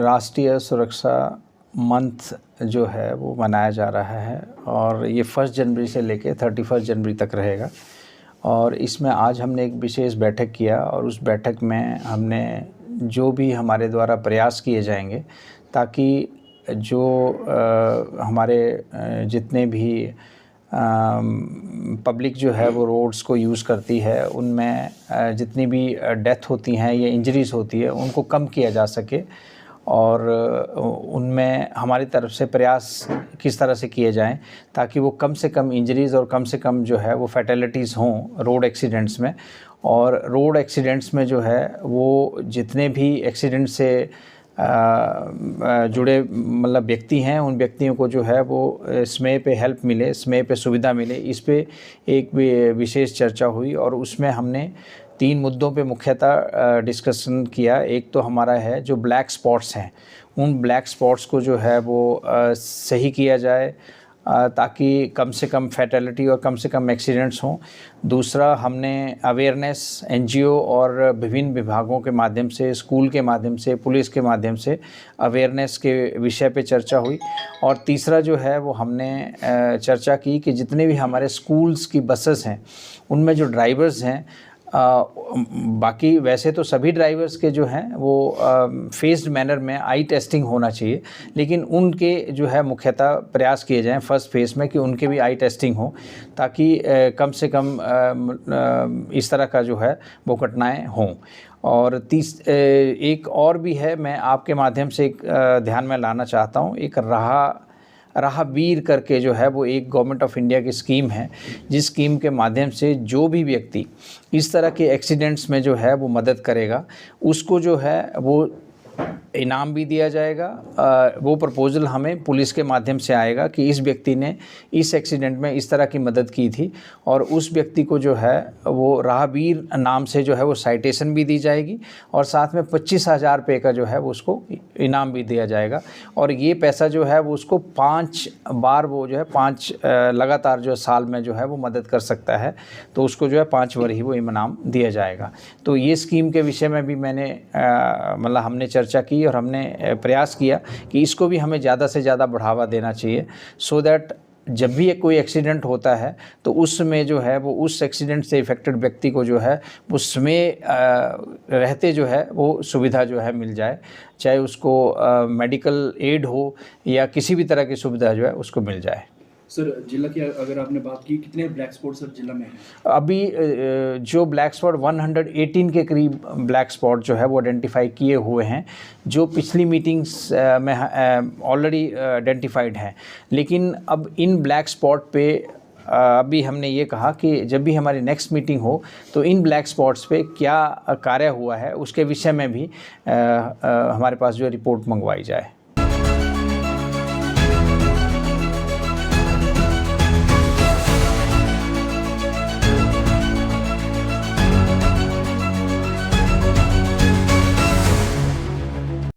राष्ट्रीय सुरक्षा मंथ जो है वो मनाया जा रहा है और ये 1 जनवरी से लेके 31 जनवरी तक रहेगा। और इसमें आज हमने एक विशेष बैठक किया और उस बैठक में हमने जो भी हमारे द्वारा प्रयास किए जाएंगे ताकि जो हमारे जितने भी पब्लिक जो है वो रोड्स को यूज़ करती है उनमें जितनी भी डेथ होती हैं या इंजरीज़ होती है उनको कम किया जा सके और उनमें हमारी तरफ से प्रयास किस तरह से किए जाएं ताकि वो कम से कम इंजरीज़ और कम से कम जो है वो फैटेलिटीज़ हों रोड एक्सीडेंट्स में। और रोड एक्सीडेंट्स में जो है वो जितने भी एक्सीडेंट से जुड़े मतलब व्यक्ति हैं उन व्यक्तियों को जो है वो समय पे हेल्प मिले, समय पे सुविधा मिले, इस पे एक विशेष चर्चा हुई और उसमें हमने 3 मुद्दों पे मुख्यतः डिस्कशन किया। एक तो हमारा है जो ब्लैक स्पॉट्स हैं उन ब्लैक स्पॉट्स को जो है वो सही किया जाए ताकि कम से कम फैटेलिटी और कम से कम एक्सीडेंट्स हों। दूसरा हमने अवेयरनेस एनजीओ और विभिन्न विभागों के माध्यम से, स्कूल के माध्यम से, पुलिस के माध्यम से अवेयरनेस के विषय पे चर्चा हुई। और तीसरा जो है वो हमने चर्चा की कि जितने भी हमारे स्कूल्स की बसेस हैं उनमें जो ड्राइवर्स हैं बाकी वैसे तो सभी ड्राइवर्स के जो हैं वो फेस्ड मैनर में आई टेस्टिंग होना चाहिए, लेकिन उनके जो है मुख्यतः प्रयास किए जाएं फर्स्ट फेज़ में कि उनके भी आई टेस्टिंग हो ताकि कम से कम इस तरह का जो है वो घटनाएं हों। और एक और भी है, मैं आपके माध्यम से एक ध्यान में लाना चाहता हूँ। एक राहवीर करके जो है वो एक गवर्नमेंट ऑफ इंडिया की स्कीम है जिस स्कीम के माध्यम से जो भी व्यक्ति इस तरह के एक्सीडेंट्स में जो है वो मदद करेगा उसको जो है वो इनाम भी दिया जाएगा। वो प्रपोज़ल हमें पुलिस के माध्यम से आएगा कि इस व्यक्ति ने इस एक्सीडेंट में इस तरह की मदद की थी और उस व्यक्ति को जो है वो राहवीर नाम से जो है वो साइटेशन भी दी जाएगी और साथ में 25,000 रुपये का जो है वो उसको इनाम भी दिया जाएगा। और ये पैसा जो है वो उसको 5 बार वो जो है 5 लगातार जो साल में जो है वो मदद कर सकता है, तो उसको जो है 5 बार ही वो इनाम दिया जाएगा। तो ये स्कीम के विषय में भी मैंने मतलब हमने चर्चा की और हमने प्रयास किया कि इसको भी हमें ज़्यादा से ज़्यादा बढ़ावा देना चाहिए सो दैट जब भी कोई एक्सीडेंट होता है तो उसमें जो है वो उस एक्सीडेंट से इफ़ेक्टेड व्यक्ति को जो है उसमें रहते जो है वो सुविधा जो है मिल जाए, चाहे उसको मेडिकल एड हो या किसी भी तरह की सुविधा जो है उसको मिल जाए। सर जिला की अगर आपने बात की, कितने ब्लैक स्पॉट सर जिला में हैं? अभी जो ब्लैक स्पॉट 118 के करीब ब्लैक स्पॉट जो है वो आइडेंटिफाई किए हुए हैं जो पिछली मीटिंग्स में ऑलरेडी आइडेंटिफाइड हैं। लेकिन अब इन ब्लैक स्पॉट पे अभी हमने ये कहा कि जब भी हमारी नेक्स्ट मीटिंग हो तो इन ब्लैक स्पॉट्स पे क्या कार्य हुआ है उसके विषय में भी हमारे पास जो रिपोर्ट मंगवाई जाए।